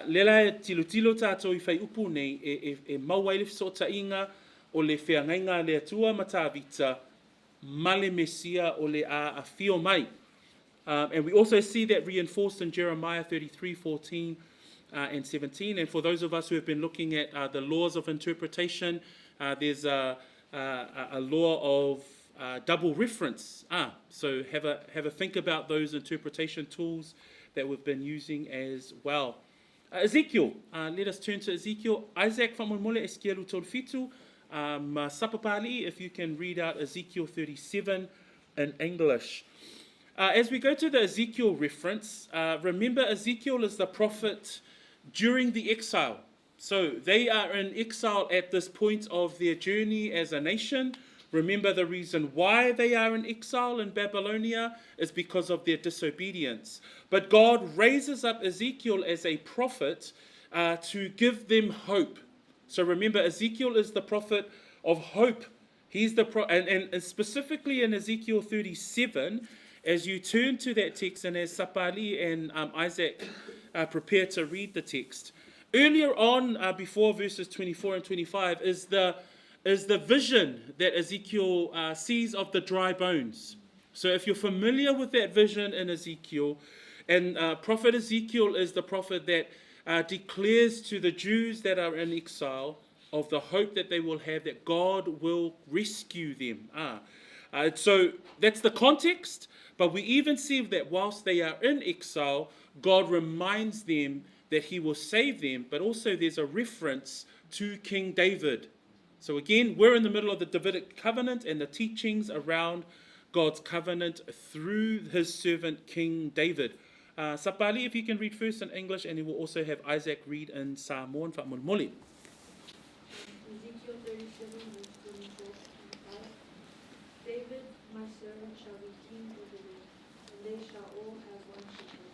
lela e tilo tātou i whai upu nei, e mauai le fisota inga o le whiangainga le atua ma tā vita, ma le mesia o le a whio mai. And we also see that reinforced in Jeremiah 33:14 and 17. And for those of us who have been looking at the laws of interpretation, there's a law of double reference. So have a think about those interpretation tools that we've been using as well. Ezekiel, let us turn to Ezekiel. Isaac whamomole eskielu tolfitu. Sapapali, if you can read out Ezekiel 37 in English. As we go to the Ezekiel reference, remember Ezekiel is the prophet during the exile. So they are in exile at this point of their journey as a nation. Remember the reason why they are in exile in Babylonia is because of their disobedience. But God raises up Ezekiel as a prophet to give them hope. So remember, Ezekiel is the prophet of hope. He's the and specifically in Ezekiel 37, as you turn to that text and as Sapali and Isaac prepare to read the text. Earlier on, before verses 24 and 25, is the vision that Ezekiel sees of the dry bones. So if you're familiar with that vision in Ezekiel, and prophet Ezekiel is the prophet that declares to the Jews that are in exile of the hope that they will have that God will rescue them. So that's the context, but we even see that whilst they are in exile, God reminds them that he will save them, but also there's a reference to King David. So again, we're in the middle of the Davidic covenant and the teachings around God's covenant through his servant King David. Sapali, if you can read first in English, and then we'll also have Isaac read in Samoan. Ezekiel Ezekiel 37, verse 24 and 5. David, my servant, shall be king over them, and they shall all have one shepherd.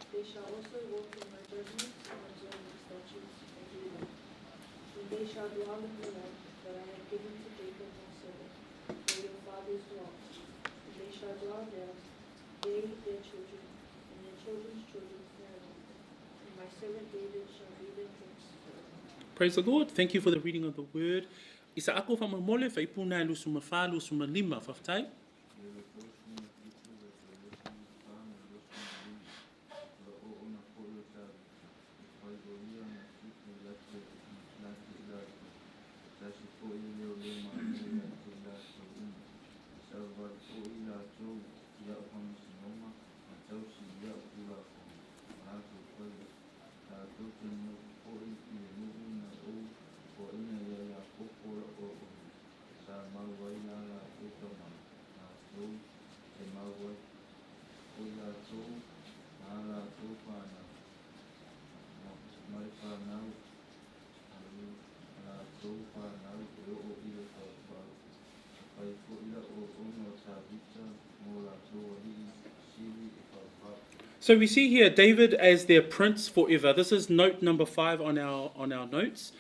They shall also walk in my judgments and observe my statutes and do them. And they shall dwell in the land that I have given to Jacob my servant, where your fathers dwelt. And they shall dwell there, they, their children, and their children's children forever. And my servant David shall be their prince forever. Praise the Lord. Thank you for the reading of the word. Isa ako whamamole whaipuna lu suma wha lu suma lima whaftai. So we see here David as their prince forever. This is note number 5 on our notes.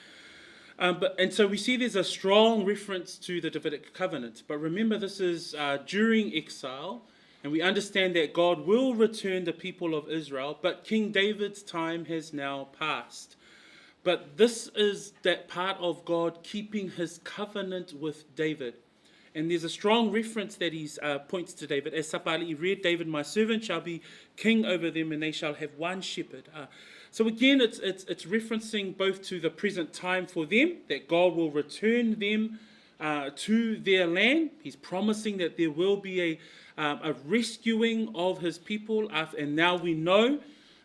And so we see there's a strong reference to the Davidic covenant. But remember, this is during exile, and we understand that God will return the people of Israel, but King David's time has now passed. But this is that part of God keeping his covenant with David. And there's a strong reference that he points to David. As Sapali read, David, my servant, shall be king over them, and they shall have one shepherd. So again, it's referencing both to the present time for them, that God will return them to their land. He's promising that there will be a rescuing of his people. And now we know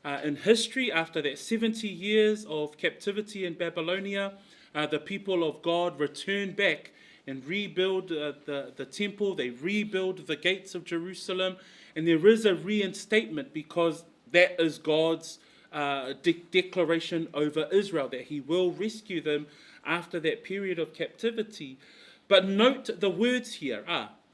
in history, after that 70 years of captivity in Babylonia, the people of God return back and rebuild the temple. They rebuild the gates of Jerusalem. And there is a reinstatement, because that is God's declaration over Israel, that he will rescue them after that period of captivity. But note the words here.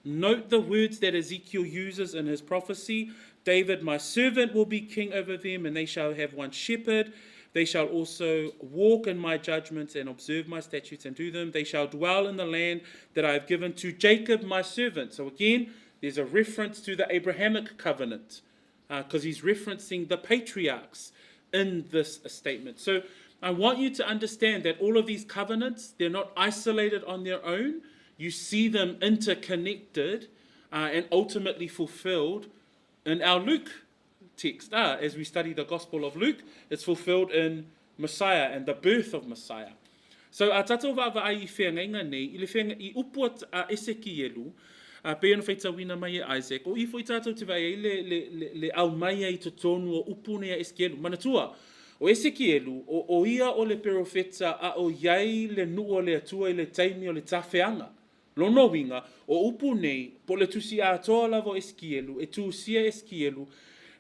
Note the words that Ezekiel uses in his prophecy. David, my servant, will be king over them, and they shall have one shepherd. They shall also walk in my judgments and observe my statutes and do them. They shall dwell in the land that I have given to Jacob, my servant. So again, there's a reference to the Abrahamic covenant, because he's referencing the patriarchs in this statement. So I want you to understand that all of these covenants, they're not isolated on their own. You see them interconnected and ultimately fulfilled in our Luke text. As we study the Gospel of Luke, it's fulfilled in Messiah and the birth of Messiah. So a tatou wa'awa ai I whenga nei, I le whenga I upuat a Ezekielu, pe ana whaitawina mai e Isaac, o I fo I tatou te vai le au mai ai to tonu o upu nei a Ezekielu. Manatua, o Ezekielu, o ia o le perofeta a o iai le nuu o le atua I le taimi o le tawheanga. Lono winga, o upu nei, po le tusi a toa lava o Ezekielu, e tusia Ezekielu,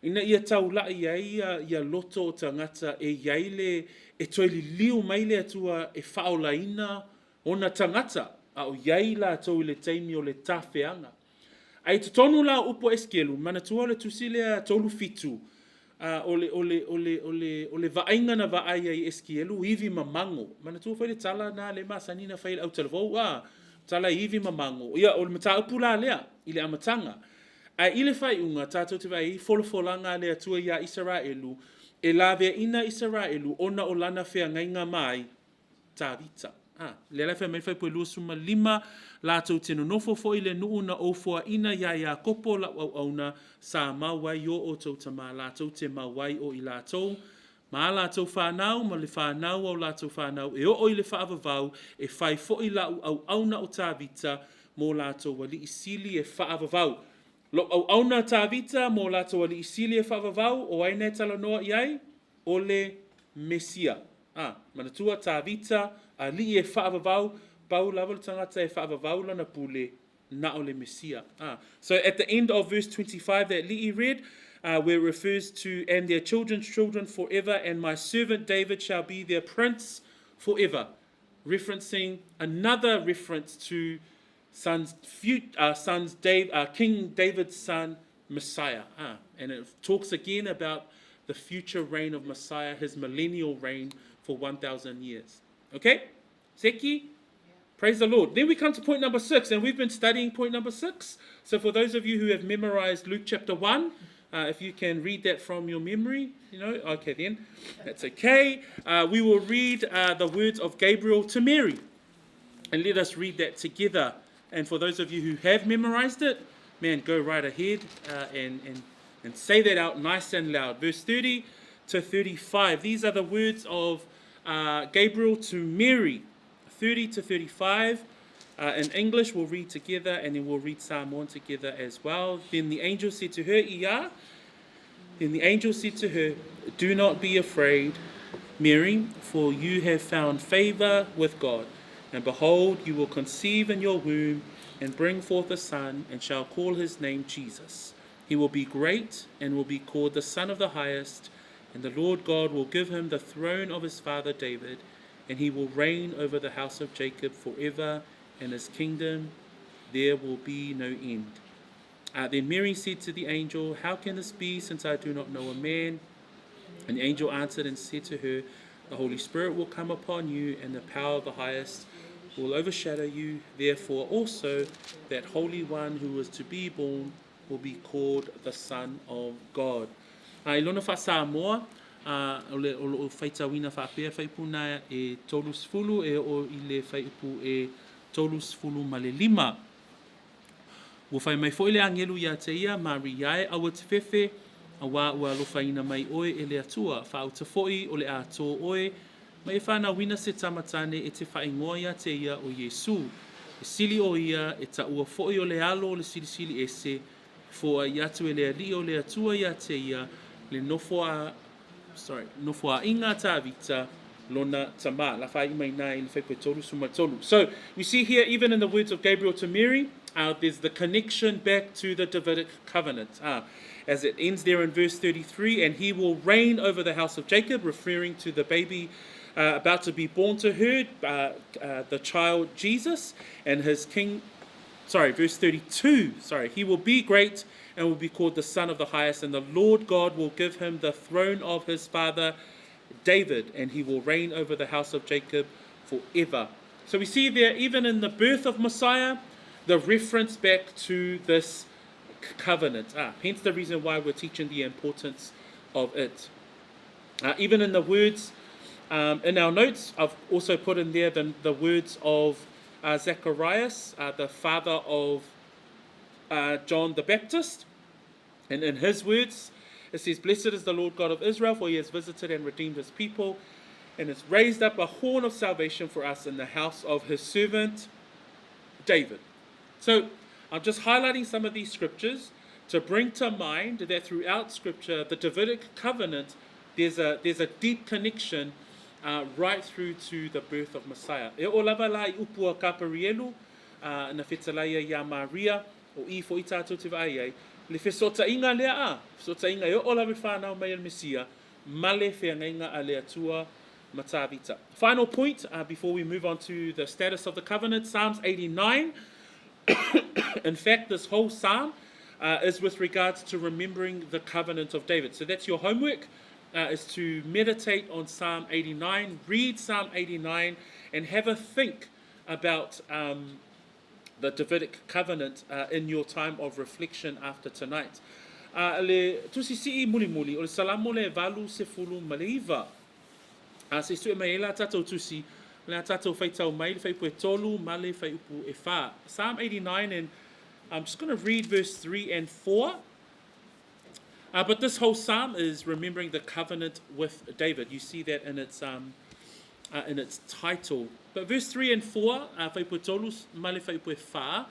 ina ia taulai ia loto o tangata e iaile e toili liu mai le atua e whaolaina ona tangata a o iaila atou le taimi o le tawheanga. Ai te tonu la upo Ezekielu, manatua le tusile tolu fitu o le vainga na vaai ai Ezekielu ivi mamango. Manatua whai le tala na le masanina whai le au talavou tala ivi mamango. Ia o le mata upula lea I le amatanga. Ai ile whai unga tātou te vai folofolanga le atua ia Israelu, e lawe ina Israelu ona o lana whea ngainga mai tāwita. Le lai whea mai whai pui lua suma 5, lātou tino nofo fo I le nuu na ofua ina ia kopo la au na sa mawai o o tau tama, lātou te mawai o I lātou. Ma lātou whanau, ma le whanau au lātou whanau, e o I le whaavavau, e whai fo I lau au na o tāwita, mō lātou wali isili e whaavavau. Lo au auna tāwita mō lātou wali isili e whaavavau, o aine talanoa iai, o le Mesia. Manatua tāwita, li e whaavavau, pau lava le tangata e whaavavau lana pule, na o le Mesia. So at the end of verse 25 that Li'i read, where it refers to, and their children's children forever, and my servant David shall be their prince forever. Referencing another reference to King David's son, Messiah. And it talks again about the future reign of Messiah, his millennial reign for 1,000 years. Okay? Seki? Praise the Lord. Then we come to point number 6, and we've been studying point number 6. So for those of you who have memorized Luke chapter 1, if you can read that from your memory, okay then, that's okay. We will read the words of Gabriel to Mary. And let us read that together. And for those of you who have memorized it, man, go right ahead and say that out nice and loud. Verse 30 to 35. These are the words of Gabriel to Mary. 30 to 35. In English, we'll read together, and then we'll read Samoan together as well. Then the angel said to her, Then the angel said to her, do not be afraid, Mary, for you have found favor with God. And behold, you will conceive in your womb and bring forth a son, and shall call his name Jesus. He will be great and will be called the Son of the Highest, and the Lord God will give him the throne of his father David, and he will reign over the house of Jacob forever, and his kingdom there will be no end. Then Mary said to the angel, how can this be, since I do not know a man? And the angel answered and said to her, the Holy Spirit will come upon you, and the power of the highest will overshadow you. Therefore also that Holy One who is to be born will be called the Son of God. Ilona wha Samoa, o whaitawina whapea whaipuna e tolus fulu e o ile whaipu e tolus fulu male lima. Wo whai mai fo ile angelu ia te ia, mari iae awa te whewhe, a wā ua lofaina mai oe e le atua, whao te foi o le ato oe, mai e whana wina se tamatane e te whaingoa ia te ia o Yesu. E sili o ia e ta ua foi o le alo o le sili ese, fo a iatu e le ali o le atua ia te ia, le nofoa inga ta vita, lona tama, la whai mai nai le whaipe tolu sumatolu. So we see here, even in the words of Gabriel to Mary, there's the connection back to the Davidic covenant. As it ends there in verse 33, and he will reign over the house of Jacob, referring to the baby about to be born to her, the child Jesus, and his king, verse 32, he will be great and will be called the Son of the Highest, and the Lord God will give him the throne of his father David, and he will reign over the house of Jacob forever. So we see there, even in the birth of Messiah, the reference back to this covenant. Hence the reason why we're teaching the importance of it. Even in the words, in our notes, I've also put in there the words of Zacharias, the father of John the Baptist. And in his words, it says, blessed is the Lord God of Israel, for he has visited and redeemed his people, and has raised up a horn of salvation for us in the house of his servant David. So I'm just highlighting some of these scriptures to bring to mind that throughout Scripture, the Davidic covenant, there's a deep connection right through to the birth of Messiah. E o lava la I upua kaparielu na whetalaia ia Maria o I fo I tātou te vai ai. Le whesota inga lea whesota inga e o lava whanau mai al Mesia, male whiangainga a lea tua matavita. Final point before we move on to the status of the covenant, Psalms 89. In fact, this whole psalm is with regards to remembering the covenant of David. So that's your homework, is to meditate on Psalm 89, read Psalm 89, and have a think about the Davidic covenant in your time of reflection after tonight. Le tusi si muli o le salamo le valu se fulu maliva. Se sue mai la tatou tusi le tatou faitau mai le faipu e tolu male faipu e fa. Psalm 89, and I'm just going to read verse 3 and 4. But this whole psalm is remembering the covenant with David. You see that in its title. But verse 3 and 4, faipu e tolu male faipu e fa,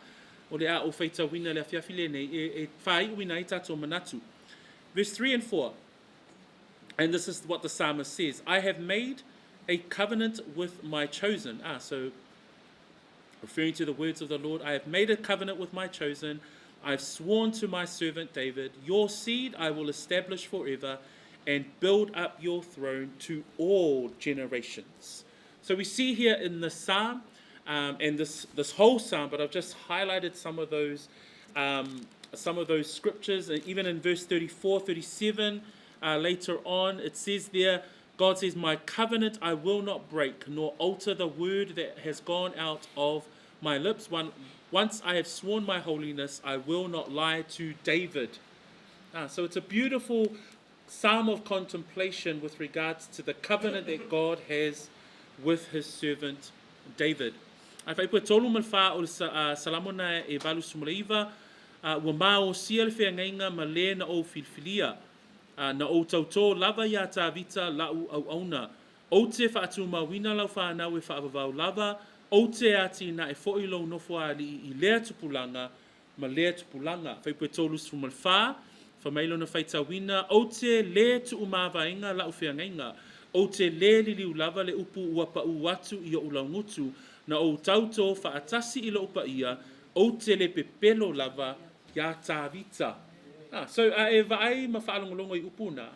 o le a o feita wina le afiafi le nei e whai wina I tato manatu. Verse 3 and 4. And this is what the psalmist says. I have made a covenant with my chosen. So referring to the words of the Lord, I have made a covenant with my chosen. I've sworn to my servant David, your seed I will establish forever and build up your throne to all generations. So we see here in the psalm, and this whole psalm, but I've just highlighted some of those scriptures. Even in verse 34, 37, later on, it says there, God says, my covenant I will not break, nor alter the word that has gone out of my lips. Once I have sworn my holiness, I will not lie to David. So it's a beautiful psalm of contemplation with regards to the covenant that God has with his servant David. Whai pua tolu man wha o salamona e valu sumuleiva, ua mao sia le whengainga ma le na o filfilia. Na o tautō lava ia tā vita lau au auna. O te whaatu mawina lau whanau e whaavavau lava, o te ati na e fōi lau nofo ali I lea tupulanga, ma lea tupulanga. Whai pua tolu sumal wha, whamailo na whaitawina, o te le tu umawainga lau whengainga, o te le liliu lava le upu uapa uatu I o ulangutu, na o tautō whaatasi I lo upa ia, o te le pepelo lava ia tā vita. So e vaai ma whaalongolongo I upuna,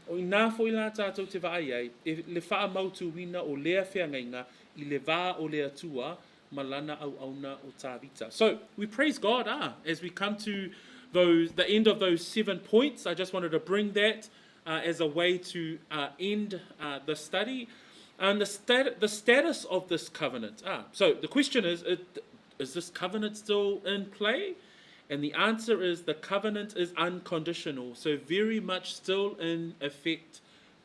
o I nā fo I la tātou te vaai ai, e le wha mautu wina o lea whengainga, I le vā o lea tua, ma lana au auna o tā vita. So we praise God as we come to the end of those 7 points. I just wanted to bring that as a way to end the study. And the status of this covenant. So the question is this covenant still in play? And the answer is the covenant is unconditional. So very much still in effect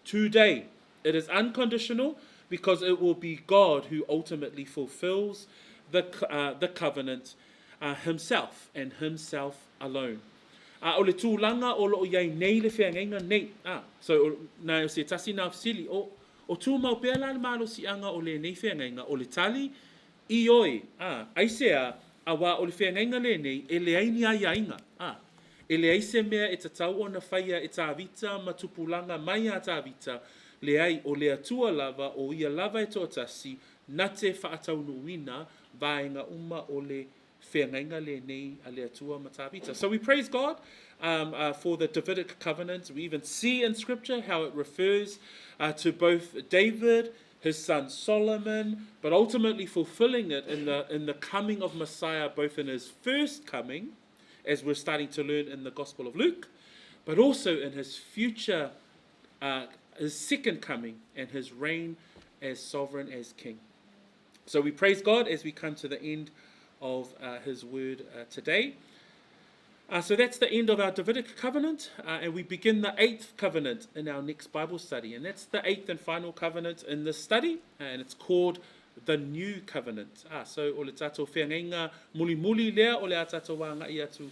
today. It is unconditional because it will be God who ultimately fulfills the covenant himself and himself alone. O le tūlanga o lo iai nei le whengainga nei. So na o se tasi na fsili o tū mau pēla le malo sianga o le nei whengainga o le tali I oi. Aisea a wā o le whengainga le nei e le aini a iainga. E le aise mea e tatau o na whaia e tā vita ma tupulanga mai a tā vita le ai o le atua lava o ia lava e tō tasi na te whaatau nuina vaenga uma o le whengainga le nei a le atua ma tā vita. So we praise God for the Davidic covenant. We even see in scripture how it refers to both David, his son Solomon, but ultimately fulfilling it in the coming of Messiah, both in his first coming, as we're starting to learn in the Gospel of Luke, but also in his future, his second coming and his reign as sovereign, as king. So we praise God as we come to the end of his word today. So that's the end of our Davidic covenant, and we begin the 8th covenant in our next Bible study, and that's the 8th and final covenant in this study, and it's called the New Covenant. So o le tatou whengainga muli lea o le a tatou wanga I atu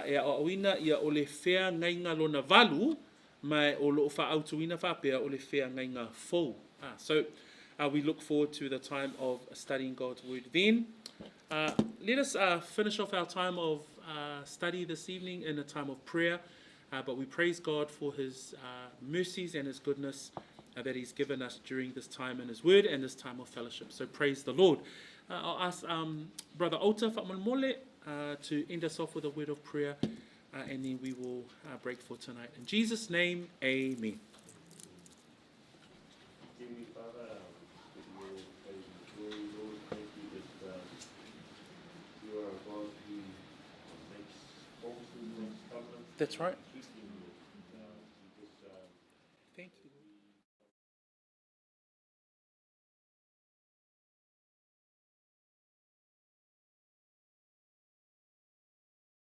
e a oawina ia o le whengainga lona valu mai o lo whaautuina whapea o le whengainga fou. So we look forward to the time of studying God's word then. Let us finish off our time of study this evening in a time of prayer, but we praise God for his mercies and his goodness that he's given us during this time in his word and this time of fellowship. So praise the Lord. I'll ask Brother Ota Whamanmole to end us off with a word of prayer, and then we will break for tonight. In Jesus' name, amen. Heavenly Father, give you all praise and glory, Lord. Thank you that you are a God who makes falsehood and covenants. That's right. Keep them, Lord. We just Thank you.